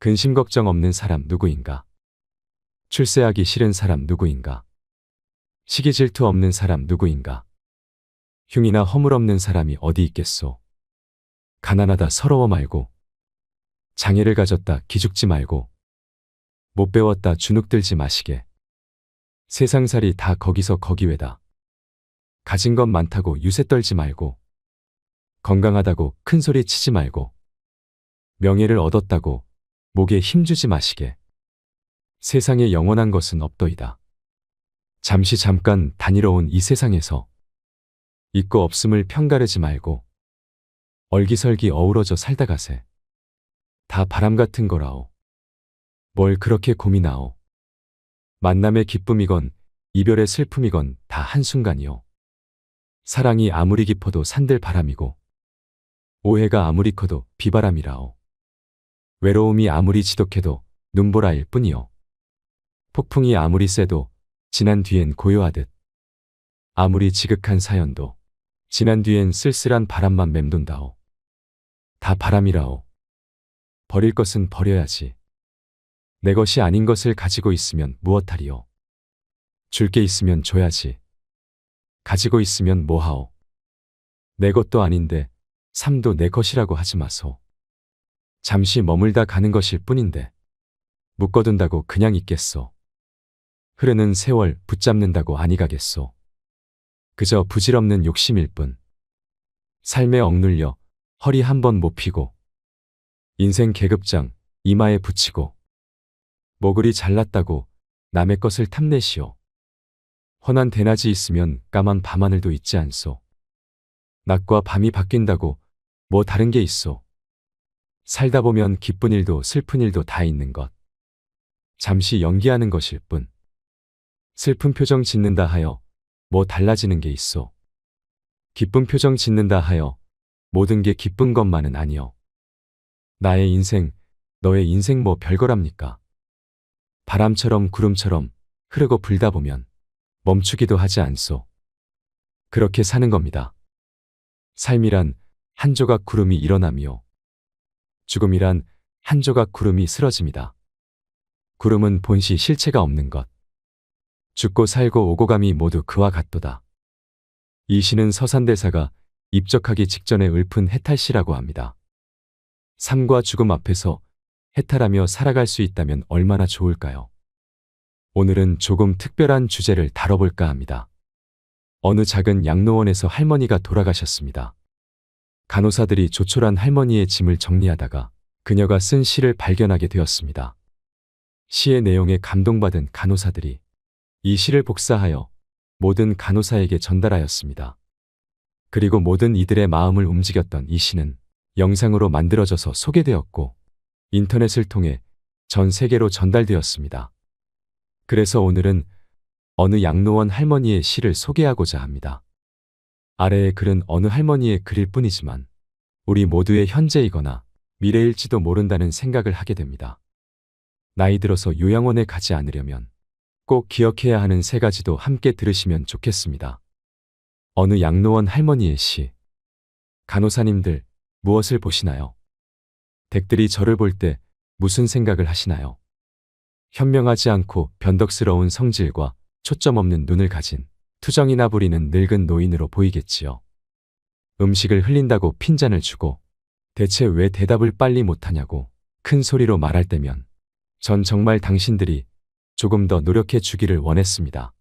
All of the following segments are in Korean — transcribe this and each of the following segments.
근심 걱정 없는 사람 누구인가? 출세하기 싫은 사람 누구인가? 시기 질투 없는 사람 누구인가? 흉이나 허물 없는 사람이 어디 있겠소? 가난하다 서러워 말고, 장애를 가졌다 기죽지 말고, 못 배웠다 주눅들지 마시게. 세상살이 다 거기서 거기외다. 가진 것 많다고 유세 떨지 말고, 건강하다고 큰 소리 치지 말고, 명예를 얻었다고 목에 힘주지 마시게. 세상에 영원한 것은 없더이다. 잠시 잠깐 다니러 온 이 세상에서 있고 없음을 편가르지 말고 얼기설기 어우러져 살다 가세. 다 바람 같은 거라오. 뭘 그렇게 고민하오. 만남의 기쁨이건 이별의 슬픔이건 다 한순간이오. 사랑이 아무리 깊어도 산들 바람이고 오해가 아무리 커도 비바람이라오. 외로움이 아무리 지독해도 눈보라일 뿐이오. 폭풍이 아무리 세도 지난 뒤엔 고요하듯 아무리 지극한 사연도 지난 뒤엔 쓸쓸한 바람만 맴돈다오. 다 바람이라오. 버릴 것은 버려야지. 내 것이 아닌 것을 가지고 있으면 무엇하리오. 줄 게 있으면 줘야지. 가지고 있으면 뭐하오. 내 것도 아닌데 삶도 내 것이라고 하지 마소. 잠시 머물다 가는 것일 뿐인데 묶어둔다고 그냥 있겠소. 흐르는 세월 붙잡는다고 아니 가겠소. 그저 부질없는 욕심일 뿐. 삶에 억눌려 허리 한번 못 피고 인생 계급장 이마에 붙이고 뭐 그리 잘났다고 남의 것을 탐내시오. 훤한 대낮이 있으면 까만 밤하늘도 있지 않소. 낮과 밤이 바뀐다고 뭐 다른 게 있소. 살다 보면 기쁜 일도 슬픈 일도 다 있는 것. 잠시 연기하는 것일 뿐. 슬픈 표정 짓는다 하여 뭐 달라지는 게 있소. 기쁜 표정 짓는다 하여 모든 게 기쁜 것만은 아니오. 나의 인생, 너의 인생 뭐 별거랍니까? 바람처럼 구름처럼 흐르고 불다 보면 멈추기도 하지 않소. 그렇게 사는 겁니다. 삶이란 한 조각 구름이 일어남이요. 죽음이란 한 조각 구름이 쓰러짐이다. 구름은 본시 실체가 없는 것. 죽고 살고 오고 감이 모두 그와 같도다. 이 시는 서산대사가 입적하기 직전에 읊은 해탈시라고 합니다. 삶과 죽음 앞에서 해탈하며 살아갈 수 있다면 얼마나 좋을까요? 오늘은 조금 특별한 주제를 다뤄볼까 합니다. 어느 작은 양로원에서 할머니가 돌아가셨습니다. 간호사들이 조촐한 할머니의 짐을 정리하다가 그녀가 쓴 시를 발견하게 되었습니다. 시의 내용에 감동받은 간호사들이 이 시를 복사하여 모든 간호사에게 전달하였습니다. 그리고 모든 이들의 마음을 움직였던 이 시는 영상으로 만들어져서 소개되었고 인터넷을 통해 전 세계로 전달되었습니다. 그래서 오늘은 어느 양로원 할머니의 시를 소개하고자 합니다. 아래의 글은 어느 할머니의 글일 뿐이지만 우리 모두의 현재이거나 미래일지도 모른다는 생각을 하게 됩니다. 나이 들어서 요양원에 가지 않으려면 꼭 기억해야 하는 세 가지도 함께 들으시면 좋겠습니다. 어느 양로원 할머니의 시. 간호사님들, 무엇을 보시나요? 댁들이 저를 볼 때 무슨 생각을 하시나요? 현명하지 않고 변덕스러운 성질과 초점 없는 눈을 가진 투정이나 부리는 늙은 노인으로 보이겠지요. 음식을 흘린다고 핀잔을 주고 대체 왜 대답을 빨리 못하냐고 큰 소리로 말할 때면 전 정말 당신들이 조금 더 노력해 주기를 원했습니다.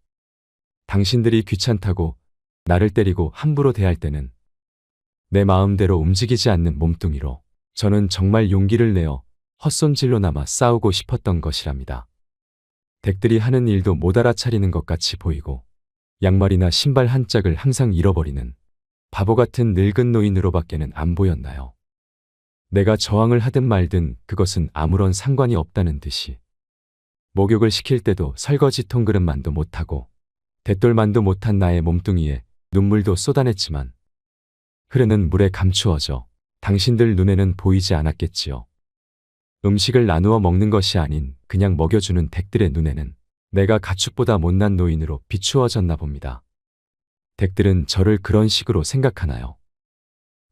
당신들이 귀찮다고 나를 때리고 함부로 대할 때는 내 마음대로 움직이지 않는 몸뚱이로 저는 정말 용기를 내어 헛손질로나마 싸우고 싶었던 것이랍니다. 댁들이 하는 일도 못 알아차리는 것 같이 보이고 양말이나 신발 한 짝을 항상 잃어버리는 바보 같은 늙은 노인으로밖에는 안 보였나요? 내가 저항을 하든 말든 그것은 아무런 상관이 없다는 듯이 목욕을 시킬 때도 설거지 통그릇만도 못하고 대돌만도 못한 나의 몸뚱이에 눈물도 쏟아냈지만 흐르는 물에 감추어져 당신들 눈에는 보이지 않았겠지요. 음식을 나누어 먹는 것이 아닌 그냥 먹여주는 댁들의 눈에는 내가 가축보다 못난 노인으로 비추어졌나 봅니다. 댁들은 저를 그런 식으로 생각하나요?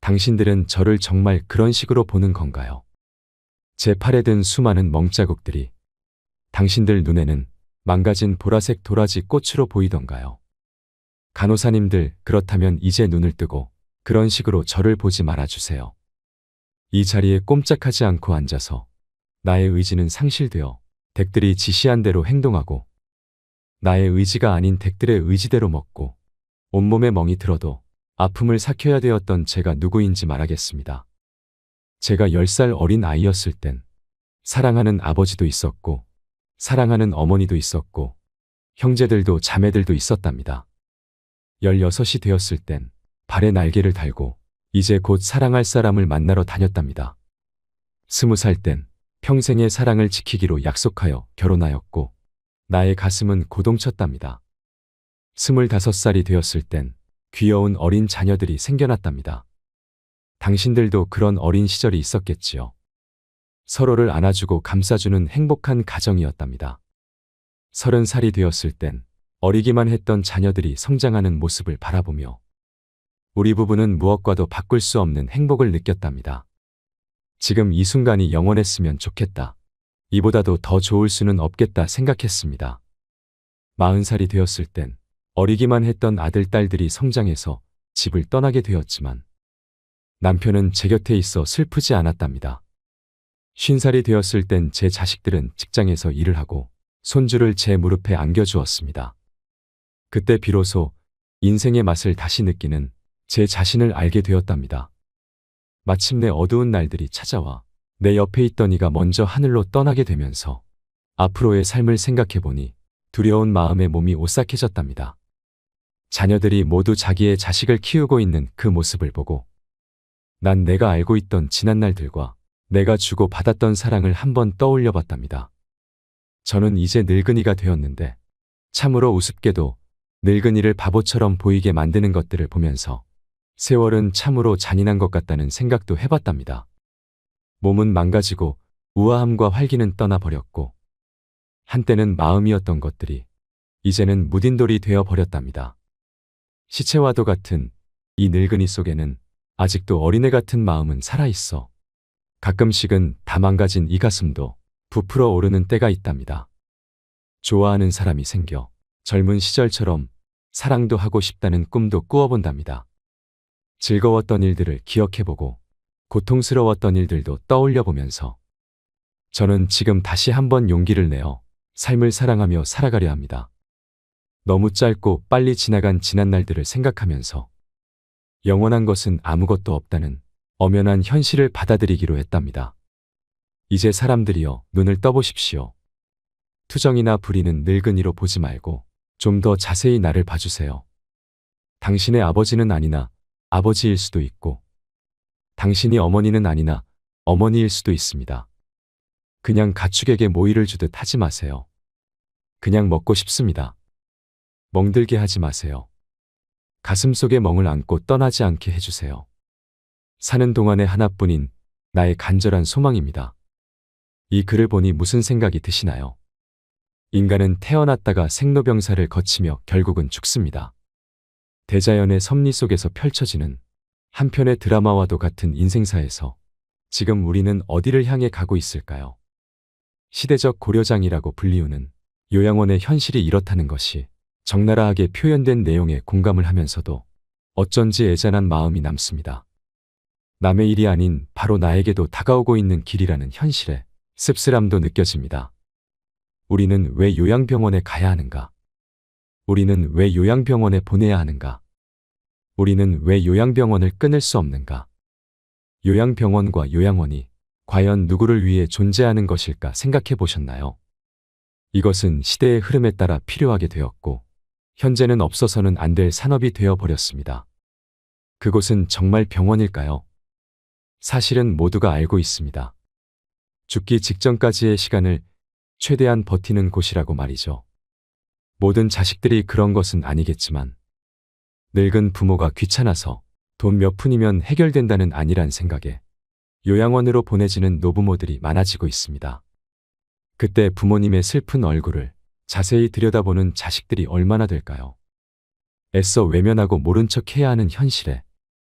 당신들은 저를 정말 그런 식으로 보는 건가요? 제 팔에 든 수많은 멍자국들이 당신들 눈에는 망가진 보라색 도라지 꽃으로 보이던가요? 간호사님들, 그렇다면 이제 눈을 뜨고 그런 식으로 저를 보지 말아주세요. 이 자리에 꼼짝하지 않고 앉아서 나의 의지는 상실되어 댁들이 지시한 대로 행동하고 나의 의지가 아닌 댁들의 의지대로 먹고 온몸에 멍이 들어도 아픔을 삭혀야 되었던 제가 누구인지 말하겠습니다. 제가 10살 어린 아이였을 땐 사랑하는 아버지도 있었고 사랑하는 어머니도 있었고 형제들도 자매들도 있었답니다. 16이 되었을 땐 발에 날개를 달고 이제 곧 사랑할 사람을 만나러 다녔답니다. 20살 땐 평생의 사랑을 지키기로 약속하여 결혼하였고 나의 가슴은 고동쳤답니다. 25살이 되었을 땐 귀여운 어린 자녀들이 생겨났답니다. 당신들도 그런 어린 시절이 있었겠지요. 서로를 안아주고 감싸주는 행복한 가정이었답니다. 30살이 되었을 땐 어리기만 했던 자녀들이 성장하는 모습을 바라보며 우리 부부는 무엇과도 바꿀 수 없는 행복을 느꼈답니다. 지금 이 순간이 영원했으면 좋겠다. 이보다도 더 좋을 수는 없겠다 생각했습니다. 40살이 되었을 땐 어리기만 했던 아들, 딸들이 성장해서 집을 떠나게 되었지만 남편은 제 곁에 있어 슬프지 않았답니다. 50살이 되었을 땐 제 자식들은 직장에서 일을 하고 손주를 제 무릎에 안겨주었습니다. 그때 비로소 인생의 맛을 다시 느끼는 제 자신을 알게 되었답니다. 마침내 어두운 날들이 찾아와 내 옆에 있던 이가 먼저 하늘로 떠나게 되면서 앞으로의 삶을 생각해보니 두려운 마음에 몸이 오싹해졌답니다. 자녀들이 모두 자기의 자식을 키우고 있는 그 모습을 보고 난 내가 알고 있던 지난 날들과 내가 주고 받았던 사랑을 한번 떠올려 봤답니다. 저는 이제 늙은이가 되었는데 참으로 우습게도 늙은이를 바보처럼 보이게 만드는 것들을 보면서 세월은 참으로 잔인한 것 같다는 생각도 해봤답니다. 몸은 망가지고 우아함과 활기는 떠나버렸고 한때는 마음이었던 것들이 이제는 무딘 돌이 되어버렸답니다. 시체와도 같은 이 늙은이 속에는 아직도 어린애 같은 마음은 살아있어 가끔씩은 다 망가진 이 가슴도 부풀어 오르는 때가 있답니다. 좋아하는 사람이 생겨 젊은 시절처럼 사랑도 하고 싶다는 꿈도 꾸어본답니다. 즐거웠던 일들을 기억해보고 고통스러웠던 일들도 떠올려보면서 저는 지금 다시 한번 용기를 내어 삶을 사랑하며 살아가려 합니다. 너무 짧고 빨리 지나간 지난 날들을 생각하면서 영원한 것은 아무것도 없다는 엄연한 현실을 받아들이기로 했답니다. 이제 사람들이여 눈을 떠보십시오. 투정이나 부리는 늙은이로 보지 말고 좀 더 자세히 나를 봐주세요. 당신의 아버지는 아니나 아버지일 수도 있고 당신이 어머니는 아니나 어머니일 수도 있습니다. 그냥 가축에게 모이를 주듯 하지 마세요. 그냥 먹고 싶습니다. 멍들게 하지 마세요. 가슴속에 멍을 안고 떠나지 않게 해주세요. 사는 동안의 하나뿐인 나의 간절한 소망입니다. 이 글을 보니 무슨 생각이 드시나요? 인간은 태어났다가 생로병사를 거치며 결국은 죽습니다. 대자연의 섭리 속에서 펼쳐지는 한편의 드라마와도 같은 인생사에서 지금 우리는 어디를 향해 가고 있을까요? 시대적 고려장이라고 불리우는 요양원의 현실이 이렇다는 것이 적나라하게 표현된 내용에 공감을 하면서도 어쩐지 애잔한 마음이 남습니다. 남의 일이 아닌 바로 나에게도 다가오고 있는 길이라는 현실에 씁쓸함도 느껴집니다. 우리는 왜 요양병원에 가야 하는가? 우리는 왜 요양병원에 보내야 하는가? 우리는 왜 요양병원을 끊을 수 없는가? 요양병원과 요양원이 과연 누구를 위해 존재하는 것일까 생각해 보셨나요? 이것은 시대의 흐름에 따라 필요하게 되었고 현재는 없어서는 안 될 산업이 되어버렸습니다. 그곳은 정말 병원일까요? 사실은 모두가 알고 있습니다. 죽기 직전까지의 시간을 최대한 버티는 곳이라고 말이죠. 모든 자식들이 그런 것은 아니겠지만 늙은 부모가 귀찮아서 돈 몇 푼이면 해결된다는 아니란 생각에 요양원으로 보내지는 노부모들이 많아지고 있습니다. 그때 부모님의 슬픈 얼굴을 자세히 들여다보는 자식들이 얼마나 될까요? 애써 외면하고 모른 척 해야 하는 현실에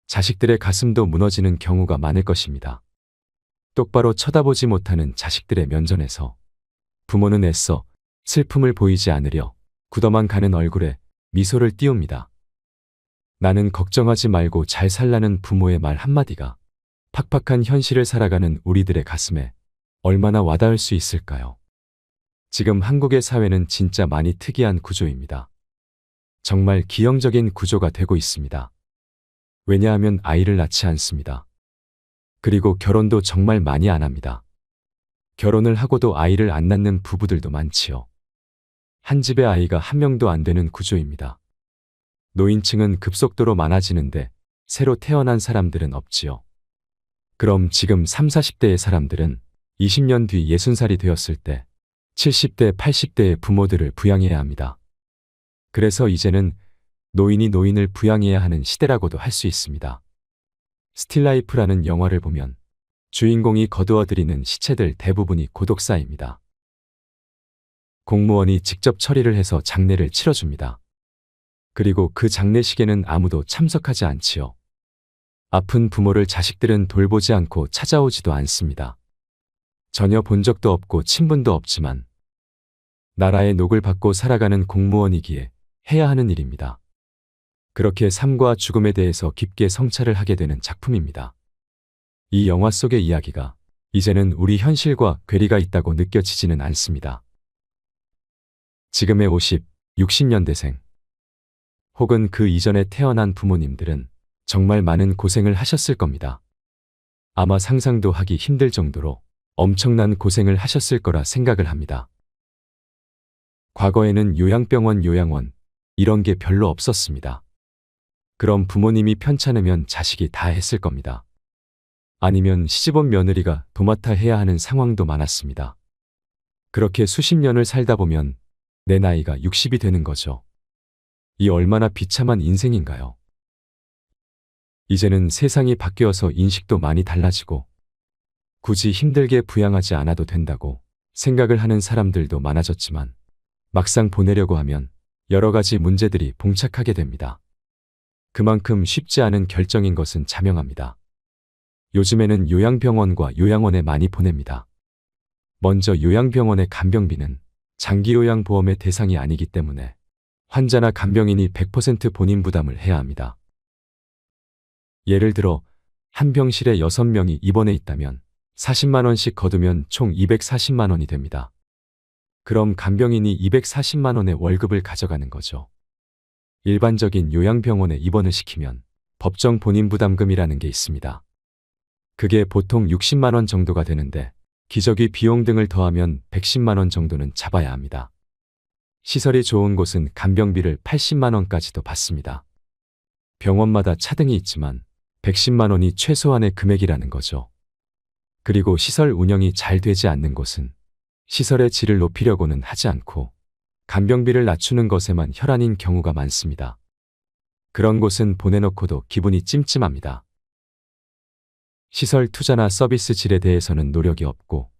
자식들의 가슴도 무너지는 경우가 많을 것입니다. 똑바로 쳐다보지 못하는 자식들의 면전에서 부모는 애써 슬픔을 보이지 않으려 굳어만 가는 얼굴에 미소를 띄웁니다. 나는 걱정하지 말고 잘 살라는 부모의 말 한마디가 팍팍한 현실을 살아가는 우리들의 가슴에 얼마나 와닿을 수 있을까요? 지금 한국의 사회는 진짜 많이 특이한 구조입니다. 정말 기형적인 구조가 되고 있습니다. 왜냐하면 아이를 낳지 않습니다. 그리고 결혼도 정말 많이 안 합니다. 결혼을 하고도 아이를 안 낳는 부부들도 많지요. 한 집에 아이가 한 명도 안 되는 구조입니다. 노인층은 급속도로 많아지는데 새로 태어난 사람들은 없지요. 그럼 지금 30, 40대의 사람들은 20년 뒤 60살이 되었을 때 70대, 80대의 부모들을 부양해야 합니다. 그래서 이제는 노인이 노인을 부양해야 하는 시대라고도 할 수 있습니다. 스틸라이프라는 영화를 보면 주인공이 거두어들이는 시체들 대부분이 고독사입니다. 공무원이 직접 처리를 해서 장례를 치러줍니다. 그리고 그 장례식에는 아무도 참석하지 않지요. 아픈 부모를 자식들은 돌보지 않고 찾아오지도 않습니다. 전혀 본 적도 없고 친분도 없지만 나라의 녹을 받고 살아가는 공무원이기에 해야 하는 일입니다. 그렇게 삶과 죽음에 대해서 깊게 성찰을 하게 되는 작품입니다. 이 영화 속의 이야기가 이제는 우리 현실과 괴리가 있다고 느껴지지는 않습니다. 지금의 50, 60년대생 혹은 그 이전에 태어난 부모님들은 정말 많은 고생을 하셨을 겁니다. 아마 상상도 하기 힘들 정도로 엄청난 고생을 하셨을 거라 생각을 합니다. 과거에는 요양병원, 요양원 이런 게 별로 없었습니다. 그럼 부모님이 편찮으면 자식이 다 했을 겁니다. 아니면 시집온 며느리가 도맡아 해야 하는 상황도 많았습니다. 그렇게 수십 년을 살다 보면 내 나이가 60이 되는 거죠. 이 얼마나 비참한 인생인가요? 이제는 세상이 바뀌어서 인식도 많이 달라지고 굳이 힘들게 부양하지 않아도 된다고 생각을 하는 사람들도 많아졌지만 막상 보내려고 하면 여러 가지 문제들이 봉착하게 됩니다. 그만큼 쉽지 않은 결정인 것은 자명합니다. 요즘에는 요양병원과 요양원에 많이 보냅니다. 먼저 요양병원의 간병비는 장기요양보험의 대상이 아니기 때문에 환자나 간병인이 100% 본인 부담을 해야 합니다. 예를 들어 한 병실에 6명이 입원해 있다면 40만 원씩 거두면 총 240만 원이 됩니다. 그럼 간병인이 240만 원의 월급을 가져가는 거죠. 일반적인 요양병원에 입원을 시키면 법정 본인 부담금이라는 게 있습니다. 그게 보통 60만 원 정도가 되는데 기저귀 비용 등을 더하면 110만 원 정도는 잡아야 합니다. 시설이 좋은 곳은 간병비를 80만 원까지도 받습니다. 병원마다 차등이 있지만 110만 원이 최소한의 금액이라는 거죠. 그리고 시설 운영이 잘 되지 않는 곳은 시설의 질을 높이려고는 하지 않고 간병비를 낮추는 것에만 혈안인 경우가 많습니다. 그런 곳은 보내놓고도 기분이 찜찜합니다. 시설 투자나 서비스 질에 대해서는 노력이 없고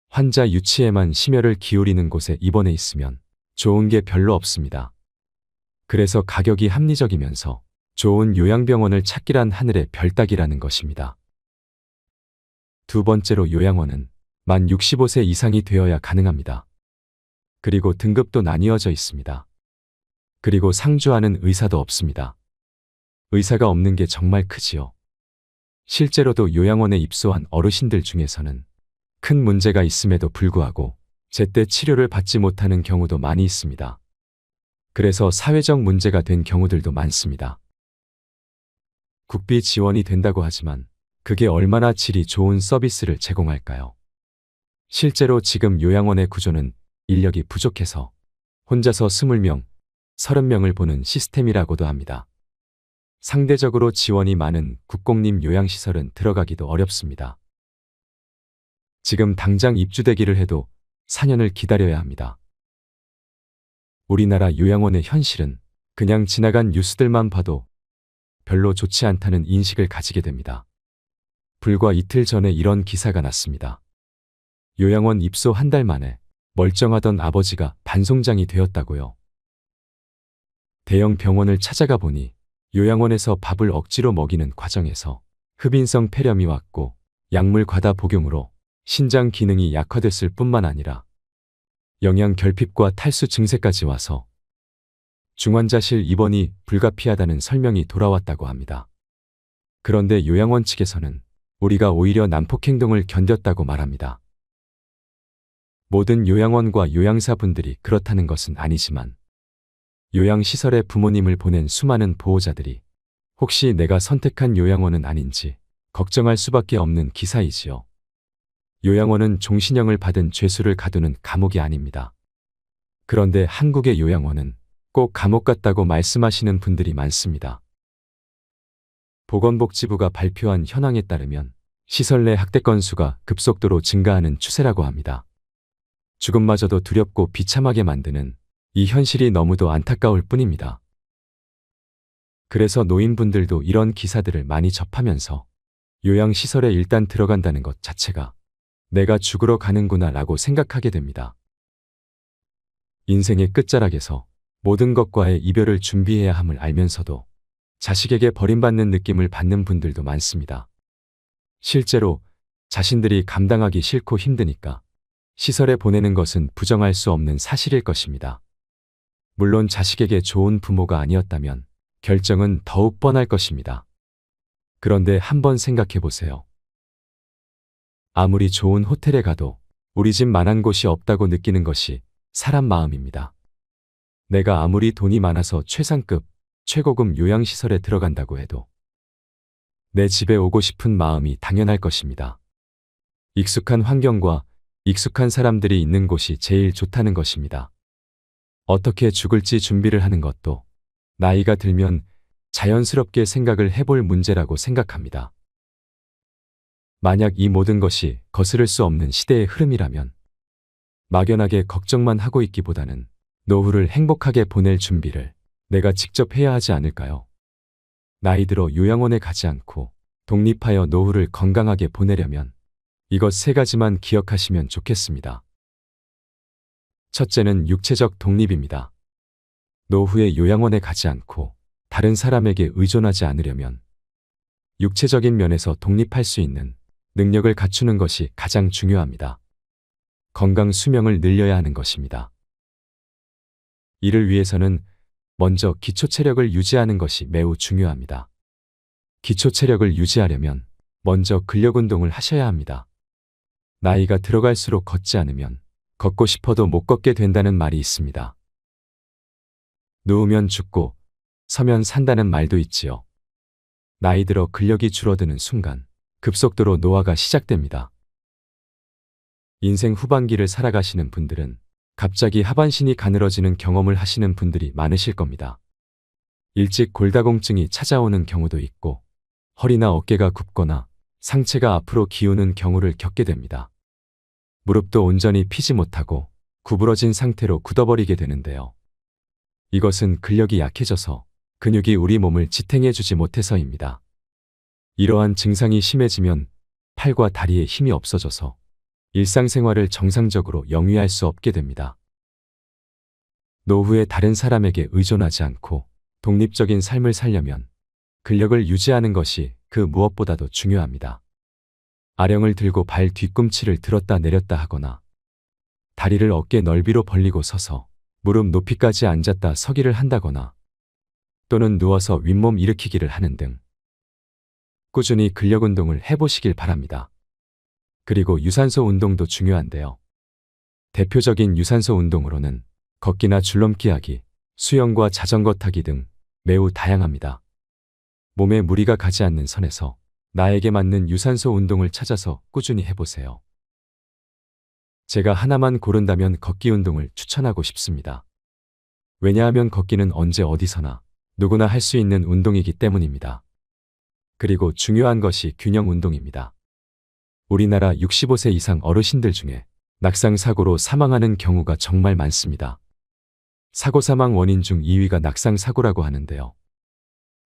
환자 유치에만 심혈을 기울이는 곳에 입원해 있으면 좋은 게 별로 없습니다. 그래서 가격이 합리적이면서 좋은 요양병원을 찾기란 하늘의 별 따기라는 것입니다. 두 번째로 요양원은 만 65세 이상이 되어야 가능합니다. 그리고 등급도 나뉘어져 있습니다. 그리고 상주하는 의사도 없습니다. 의사가 없는 게 정말 크지요. 실제로도 요양원에 입소한 어르신들 중에서는 큰 문제가 있음에도 불구하고 제때 치료를 받지 못하는 경우도 많이 있습니다. 그래서 사회적 문제가 된 경우들도 많습니다. 국비 지원이 된다고 하지만 그게 얼마나 질이 좋은 서비스를 제공할까요? 실제로 지금 요양원의 구조는 인력이 부족해서 혼자서 20명, 30명을 보는 시스템이라고도 합니다. 상대적으로 지원이 많은 국공립 요양시설은 들어가기도 어렵습니다. 지금 당장 입주되기를 해도 4년을 기다려야 합니다. 우리나라 요양원의 현실은 그냥 지나간 뉴스들만 봐도 별로 좋지 않다는 인식을 가지게 됩니다. 불과 이틀 전에 이런 기사가 났습니다. 요양원 입소 한 달 만에 멀쩡하던 아버지가 반송장이 되었다고요. 대형 병원을 찾아가 보니 요양원에서 밥을 억지로 먹이는 과정에서 흡인성 폐렴이 왔고 약물 과다 복용으로 신장 기능이 약화됐을 뿐만 아니라 영양 결핍과 탈수 증세까지 와서 중환자실 입원이 불가피하다는 설명이 돌아왔다고 합니다. 그런데 요양원 측에서는 우리가 오히려 난폭 행동을 견뎠다고 말합니다. 모든 요양원과 요양사 분들이 그렇다는 것은 아니지만 요양시설에 부모님을 보낸 수많은 보호자들이 혹시 내가 선택한 요양원은 아닌지 걱정할 수밖에 없는 기사이지요. 요양원은 종신형을 받은 죄수를 가두는 감옥이 아닙니다. 그런데 한국의 요양원은 꼭 감옥 같다고 말씀하시는 분들이 많습니다. 보건복지부가 발표한 현황에 따르면 시설 내 학대 건수가 급속도로 증가하는 추세라고 합니다. 죽음마저도 두렵고 비참하게 만드는 이 현실이 너무도 안타까울 뿐입니다. 그래서 노인분들도 이런 기사들을 많이 접하면서 요양시설에 일단 들어간다는 것 자체가 내가 죽으러 가는구나 라고 생각하게 됩니다. 인생의 끝자락에서 모든 것과의 이별을 준비해야 함을 알면서도 자식에게 버림받는 느낌을 받는 분들도 많습니다. 실제로 자신들이 감당하기 싫고 힘드니까 시설에 보내는 것은 부정할 수 없는 사실일 것입니다. 물론 자식에게 좋은 부모가 아니었다면 결정은 더욱 뻔할 것입니다. 그런데 한번 생각해 보세요. 아무리 좋은 호텔에 가도 우리 집만한 곳이 없다고 느끼는 것이 사람 마음입니다. 내가 아무리 돈이 많아서 최상급, 최고급 요양시설에 들어간다고 해도 내 집에 오고 싶은 마음이 당연할 것입니다. 익숙한 환경과 익숙한 사람들이 있는 곳이 제일 좋다는 것입니다. 어떻게 죽을지 준비를 하는 것도 나이가 들면 자연스럽게 생각을 해볼 문제라고 생각합니다. 만약 이 모든 것이 거스를 수 없는 시대의 흐름이라면 막연하게 걱정만 하고 있기보다는 노후를 행복하게 보낼 준비를 내가 직접 해야 하지 않을까요? 나이 들어 요양원에 가지 않고 독립하여 노후를 건강하게 보내려면 이것 세 가지만 기억하시면 좋겠습니다. 첫째는 육체적 독립입니다. 노후에 요양원에 가지 않고 다른 사람에게 의존하지 않으려면 육체적인 면에서 독립할 수 있는 능력을 갖추는 것이 가장 중요합니다. 건강 수명을 늘려야 하는 것입니다. 이를 위해서는 먼저 기초 체력을 유지하는 것이 매우 중요합니다. 기초 체력을 유지하려면 먼저 근력 운동을 하셔야 합니다. 나이가 들어갈수록 걷지 않으면 걷고 싶어도 못 걷게 된다는 말이 있습니다. 누우면 죽고 서면 산다는 말도 있지요. 나이 들어 근력이 줄어드는 순간 급속도로 노화가 시작됩니다. 인생 후반기를 살아가시는 분들은 갑자기 하반신이 가늘어지는 경험을 하시는 분들이 많으실 겁니다. 일찍 골다공증이 찾아오는 경우도 있고 허리나 어깨가 굽거나 상체가 앞으로 기우는 경우를 겪게 됩니다. 무릎도 온전히 피지 못하고 구부러진 상태로 굳어버리게 되는데요. 이것은 근력이 약해져서 근육이 우리 몸을 지탱해주지 못해서입니다. 이러한 증상이 심해지면 팔과 다리에 힘이 없어져서 일상생활을 정상적으로 영위할 수 없게 됩니다. 노후에 다른 사람에게 의존하지 않고 독립적인 삶을 살려면 근력을 유지하는 것이 그 무엇보다도 중요합니다. 아령을 들고 발 뒤꿈치를 들었다 내렸다 하거나 다리를 어깨 넓이로 벌리고 서서 무릎 높이까지 앉았다 서기를 한다거나 또는 누워서 윗몸 일으키기를 하는 등 꾸준히 근력 운동을 해보시길 바랍니다. 그리고 유산소 운동도 중요한데요. 대표적인 유산소 운동으로는 걷기나 줄넘기 하기, 수영과 자전거 타기 등 매우 다양합니다. 몸에 무리가 가지 않는 선에서 나에게 맞는 유산소 운동을 찾아서 꾸준히 해보세요. 제가 하나만 고른다면 걷기 운동을 추천하고 싶습니다. 왜냐하면 걷기는 언제 어디서나 누구나 할 수 있는 운동이기 때문입니다. 그리고 중요한 것이 균형 운동입니다. 우리나라 65세 이상 어르신들 중에 낙상 사고로 사망하는 경우가 정말 많습니다. 사고 사망 원인 중 2위가 낙상 사고라고 하는데요.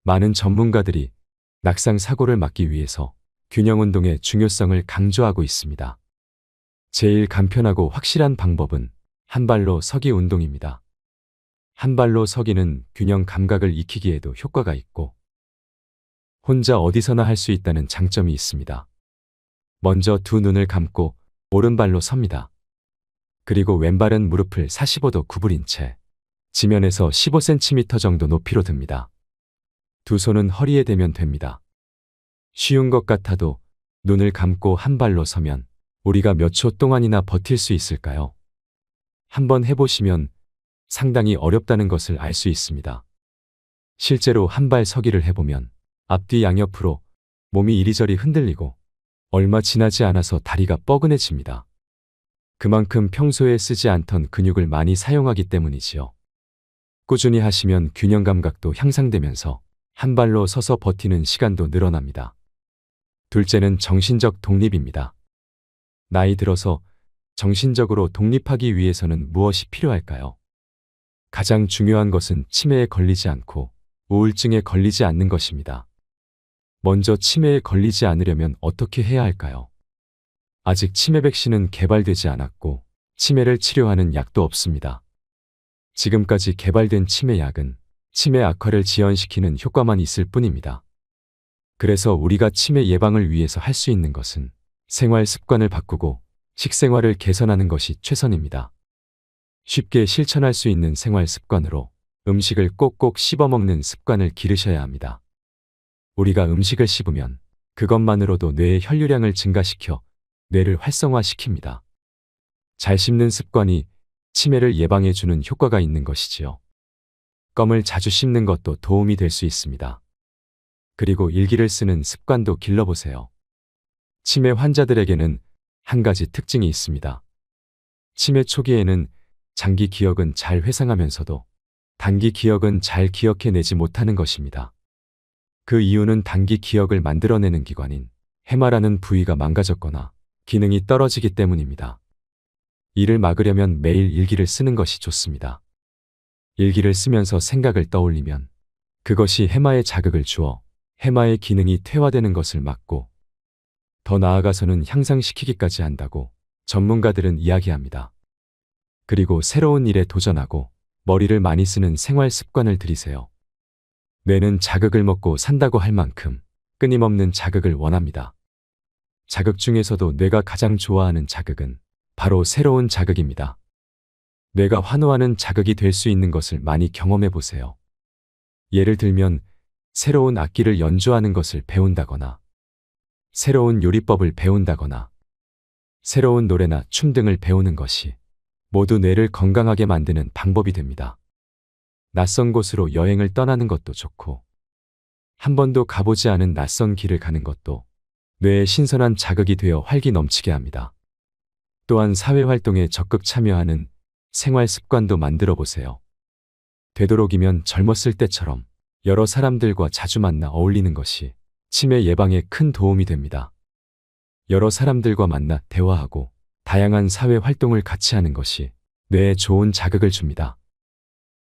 많은 전문가들이 낙상 사고를 막기 위해서 균형 운동의 중요성을 강조하고 있습니다. 제일 간편하고 확실한 방법은 한 발로 서기 운동입니다. 한 발로 서기는 균형 감각을 익히기에도 효과가 있고 혼자 어디서나 할 수 있다는 장점이 있습니다. 먼저 두 눈을 감고 오른발로 섭니다. 그리고 왼발은 무릎을 45도 구부린 채 지면에서 15cm 정도 높이로 듭니다. 두 손은 허리에 대면 됩니다. 쉬운 것 같아도 눈을 감고 한 발로 서면 우리가 몇 초 동안이나 버틸 수 있을까요? 한번 해보시면 상당히 어렵다는 것을 알 수 있습니다. 실제로 한 발 서기를 해보면 앞뒤 양옆으로 몸이 이리저리 흔들리고 얼마 지나지 않아서 다리가 뻐근해집니다. 그만큼 평소에 쓰지 않던 근육을 많이 사용하기 때문이지요. 꾸준히 하시면 균형 감각도 향상되면서 한 발로 서서 버티는 시간도 늘어납니다. 둘째는 정신적 독립입니다. 나이 들어서 정신적으로 독립하기 위해서는 무엇이 필요할까요? 가장 중요한 것은 치매에 걸리지 않고 우울증에 걸리지 않는 것입니다. 먼저 치매에 걸리지 않으려면 어떻게 해야 할까요? 아직 치매 백신은 개발되지 않았고 치매를 치료하는 약도 없습니다. 지금까지 개발된 치매 약은 치매 악화를 지연시키는 효과만 있을 뿐입니다. 그래서 우리가 치매 예방을 위해서 할 수 있는 것은 생활 습관을 바꾸고 식생활을 개선하는 것이 최선입니다. 쉽게 실천할 수 있는 생활 습관으로 음식을 꼭꼭 씹어 먹는 습관을 기르셔야 합니다. 우리가 음식을 씹으면 그것만으로도 뇌의 혈류량을 증가시켜 뇌를 활성화시킵니다. 잘 씹는 습관이 치매를 예방해주는 효과가 있는 것이지요. 껌을 자주 씹는 것도 도움이 될 수 있습니다. 그리고 일기를 쓰는 습관도 길러보세요. 치매 환자들에게는 한 가지 특징이 있습니다. 치매 초기에는 장기 기억은 잘 회상하면서도 단기 기억은 잘 기억해내지 못하는 것입니다. 그 이유는 단기 기억을 만들어내는 기관인 해마라는 부위가 망가졌거나 기능이 떨어지기 때문입니다. 이를 막으려면 매일 일기를 쓰는 것이 좋습니다. 일기를 쓰면서 생각을 떠올리면 그것이 해마에 자극을 주어 해마의 기능이 퇴화되는 것을 막고 더 나아가서는 향상시키기까지 한다고 전문가들은 이야기합니다. 그리고 새로운 일에 도전하고 머리를 많이 쓰는 생활 습관을 들이세요. 뇌는 자극을 먹고 산다고 할 만큼 끊임없는 자극을 원합니다. 자극 중에서도 뇌가 가장 좋아하는 자극은 바로 새로운 자극입니다. 뇌가 환호하는 자극이 될 수 있는 것을 많이 경험해 보세요. 예를 들면 새로운 악기를 연주하는 것을 배운다거나 새로운 요리법을 배운다거나 새로운 노래나 춤 등을 배우는 것이 모두 뇌를 건강하게 만드는 방법이 됩니다. 낯선 곳으로 여행을 떠나는 것도 좋고 한 번도 가보지 않은 낯선 길을 가는 것도 뇌에 신선한 자극이 되어 활기 넘치게 합니다. 또한 사회활동에 적극 참여하는 생활 습관도 만들어 보세요. 되도록이면 젊었을 때처럼 여러 사람들과 자주 만나 어울리는 것이 치매 예방에 큰 도움이 됩니다. 여러 사람들과 만나 대화하고 다양한 사회 활동을 같이 하는 것이 뇌에 좋은 자극을 줍니다.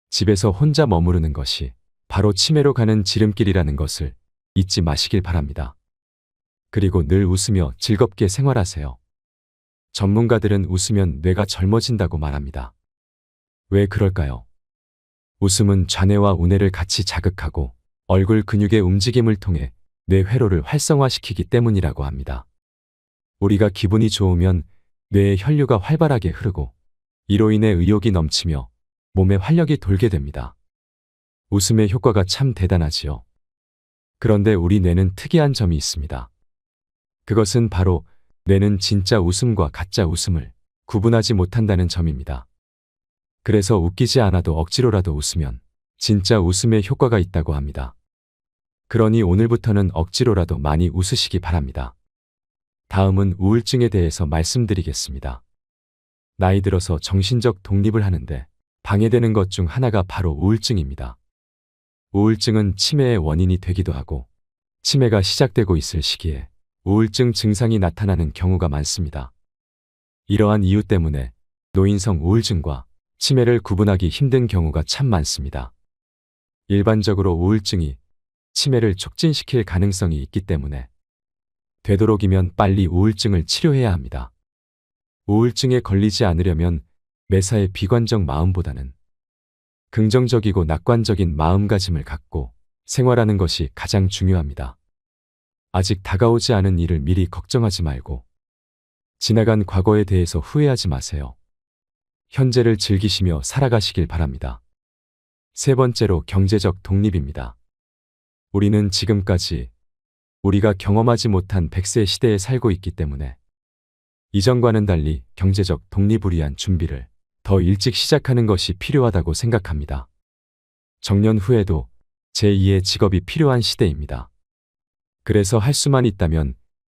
집에서 혼자 머무르는 것이 바로 치매로 가는 지름길이라는 것을 잊지 마시길 바랍니다. 그리고 늘 웃으며 즐겁게 생활하세요. 전문가들은 웃으면 뇌가 젊어진다고 말합니다. 왜 그럴까요? 웃음은 좌뇌와 우뇌를 같이 자극하고 얼굴 근육의 움직임을 통해 뇌 회로를 활성화시키기 때문이라고 합니다. 우리가 기분이 좋으면 뇌의 혈류가 활발하게 흐르고 이로 인해 의욕이 넘치며 몸에 활력이 돌게 됩니다. 웃음의 효과가 참 대단하지요. 그런데 우리 뇌는 특이한 점이 있습니다. 그것은 바로 뇌는 진짜 웃음과 가짜 웃음을 구분하지 못한다는 점입니다. 그래서 웃기지 않아도 억지로라도 웃으면 진짜 웃음의 효과가 있다고 합니다. 그러니 오늘부터는 억지로라도 많이 웃으시기 바랍니다. 다음은 우울증에 대해서 말씀드리겠습니다. 나이 들어서 정신적 독립을 하는데 방해되는 것 중 하나가 바로 우울증입니다. 우울증은 치매의 원인이 되기도 하고 치매가 시작되고 있을 시기에 우울증 증상이 나타나는 경우가 많습니다. 이러한 이유 때문에 노인성 우울증과 치매를 구분하기 힘든 경우가 참 많습니다. 일반적으로 우울증이 치매를 촉진시킬 가능성이 있기 때문에 되도록이면 빨리 우울증을 치료해야 합니다. 우울증에 걸리지 않으려면 매사에 비관적 마음보다는 긍정적이고 낙관적인 마음가짐을 갖고 생활하는 것이 가장 중요합니다. 아직 다가오지 않은 일을 미리 걱정하지 말고 지나간 과거에 대해서 후회하지 마세요. 현재를 즐기시며 살아가시길 바랍니다. 세 번째로 경제적 독립입니다. 우리는 지금까지 우리가 경험하지 못한 100세 시대에 살고 있기 때문에 이전과는 달리 경제적 독립을 위한 준비를 더 일찍 시작하는 것이 필요하다고 생각합니다. 정년 후에도 제2의 직업이 필요한 시대입니다. 그래서 할 수만 있다면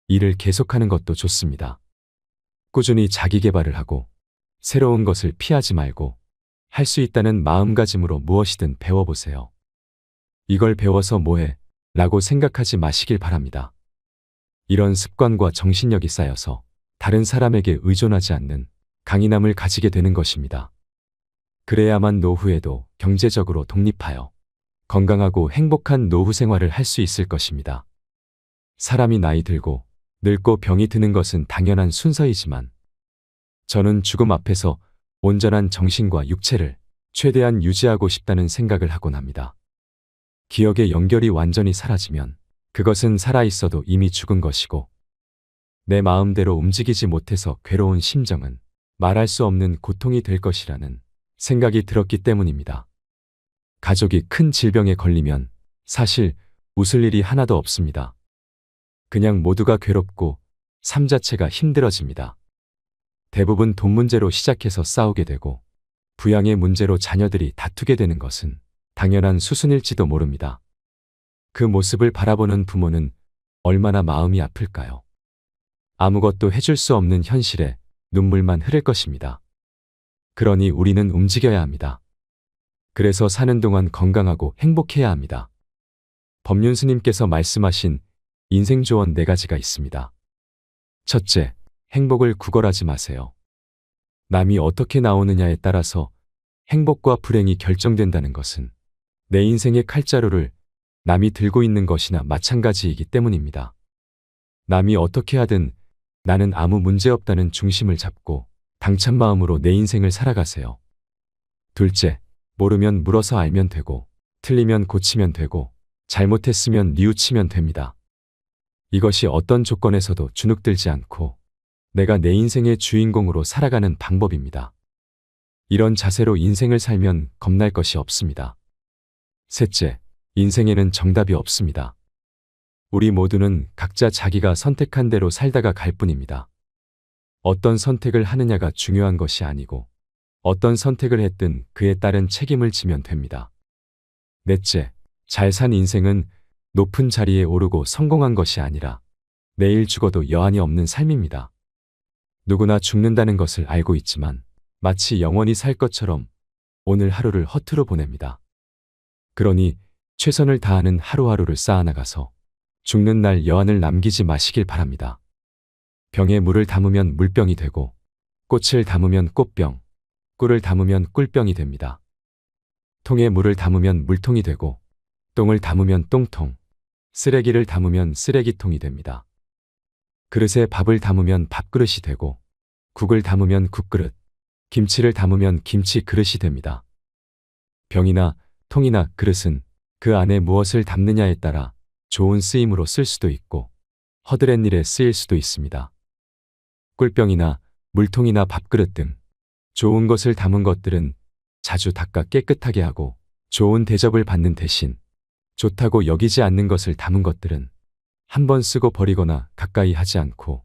일을 계속하는 것도 좋습니다. 꾸준히 자기 개발을 하고 새로운 것을 피하지 말고 할 수 있다는 마음가짐으로 무엇이든 배워보세요. 이걸 배워서 뭐해? 라고 생각하지 마시길 바랍니다. 이런 습관과 정신력이 쌓여서 다른 사람에게 의존하지 않는 강인함을 가지게 되는 것입니다. 그래야만 노후에도 경제적으로 독립하여 건강하고 행복한 노후 생활을 할 수 있을 것입니다. 사람이 나이 들고 늙고 병이 드는 것은 당연한 순서이지만 저는 죽음 앞에서 온전한 정신과 육체를 최대한 유지하고 싶다는 생각을 하곤 합니다. 기억의 연결이 완전히 사라지면 그것은 살아있어도 이미 죽은 것이고 내 마음대로 움직이지 못해서 괴로운 심정은 말할 수 없는 고통이 될 것이라는 생각이 들었기 때문입니다. 가족이 큰 질병에 걸리면 사실 웃을 일이 하나도 없습니다. 그냥 모두가 괴롭고 삶 자체가 힘들어집니다. 대부분 돈 문제로 시작해서 싸우게 되고 부양의 문제로 자녀들이 다투게 되는 것은 당연한 수순일지도 모릅니다. 그 모습을 바라보는 부모는 얼마나 마음이 아플까요? 아무것도 해줄 수 없는 현실에 눈물만 흐를 것입니다. 그러니 우리는 움직여야 합니다. 그래서 사는 동안 건강하고 행복해야 합니다. 법륜 스님께서 말씀하신 인생 조언 4가지가 있습니다. 첫째, 행복을 구걸하지 마세요. 남이 어떻게 나오느냐에 따라서 행복과 불행이 결정된다는 것은 내 인생의 칼자루를 남이 들고 있는 것이나 마찬가지이기 때문입니다. 남이 어떻게 하든 나는 아무 문제 없다는 중심을 잡고 당찬 마음으로 내 인생을 살아가세요. 둘째, 모르면 물어서 알면 되고 틀리면 고치면 되고 잘못했으면 뉘우치면 됩니다. 이것이 어떤 조건에서도 주눅들지 않고 내가 내 인생의 주인공으로 살아가는 방법입니다. 이런 자세로 인생을 살면 겁날 것이 없습니다. 셋째, 인생에는 정답이 없습니다. 우리 모두는 각자 자기가 선택한 대로 살다가 갈 뿐입니다. 어떤 선택을 하느냐가 중요한 것이 아니고 어떤 선택을 했든 그에 따른 책임을 지면 됩니다. 넷째, 잘 산 인생은 높은 자리에 오르고 성공한 것이 아니라 내일 죽어도 여한이 없는 삶입니다. 누구나 죽는다는 것을 알고 있지만 마치 영원히 살 것처럼 오늘 하루를 허투루 보냅니다. 그러니 최선을 다하는 하루하루를 쌓아나가서 죽는 날 여한을 남기지 마시길 바랍니다. 병에 물을 담으면 물병이 되고 꽃을 담으면 꽃병, 꿀을 담으면 꿀병이 됩니다. 통에 물을 담으면 물통이 되고 똥을 담으면 똥통, 쓰레기를 담으면 쓰레기통이 됩니다. 그릇에 밥을 담으면 밥그릇이 되고 국을 담으면 국그릇, 김치를 담으면 김치 그릇이 됩니다. 병이나 통이나 그릇은 그 안에 무엇을 담느냐에 따라 좋은 쓰임으로 쓸 수도 있고 허드렛 일에 쓰일 수도 있습니다. 꿀병이나 물통이나 밥그릇 등 좋은 것을 담은 것들은 자주 닦아 깨끗하게 하고 좋은 대접을 받는 대신 좋다고 여기지 않는 것을 담은 것들은 한번 쓰고 버리거나 가까이 하지 않고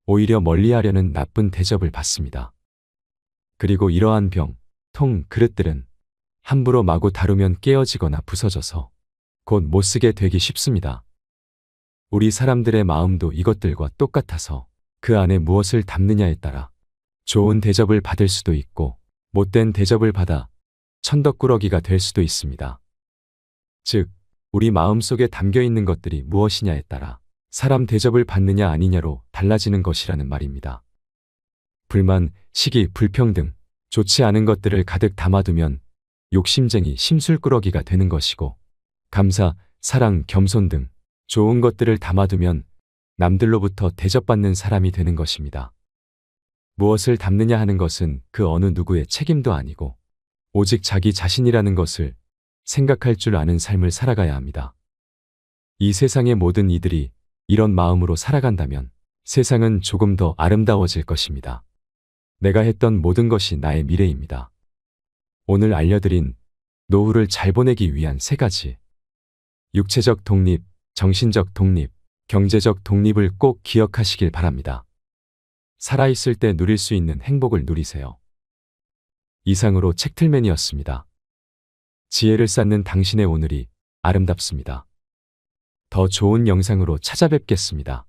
오히려 멀리하려는 나쁜 대접을 받습니다. 그리고 이러한 병, 통, 그릇들은 함부로 마구 다루면 깨어지거나 부서져서 곧 못쓰게 되기 쉽습니다. 우리 사람들의 마음도 이것들과 똑같아서 그 안에 무엇을 담느냐에 따라 좋은 대접을 받을 수도 있고 못된 대접을 받아 천덕꾸러기가 될 수도 있습니다. 즉, 우리 마음속에 담겨 있는 것들이 무엇이냐에 따라 사람 대접을 받느냐 아니냐로 달라지는 것이라는 말입니다. 불만, 시기, 불평등, 좋지 않은 것들을 가득 담아두면 욕심쟁이 심술꾸러기가 되는 것이고 감사, 사랑, 겸손 등 좋은 것들을 담아두면 남들로부터 대접받는 사람이 되는 것입니다. 무엇을 담느냐 하는 것은 그 어느 누구의 책임도 아니고 오직 자기 자신이라는 것을 생각할 줄 아는 삶을 살아가야 합니다. 이 세상의 모든 이들이 이런 마음으로 살아간다면 세상은 조금 더 아름다워질 것입니다. 내가 했던 모든 것이 나의 미래입니다. 오늘 알려드린 노후를 잘 보내기 위한 3가지. 육체적 독립, 정신적 독립, 경제적 독립을 꼭 기억하시길 바랍니다. 살아있을 때 누릴 수 있는 행복을 누리세요. 이상으로 책틀맨이었습니다. 지혜를 쌓는 당신의 오늘이 아름답습니다. 더 좋은 영상으로 찾아뵙겠습니다.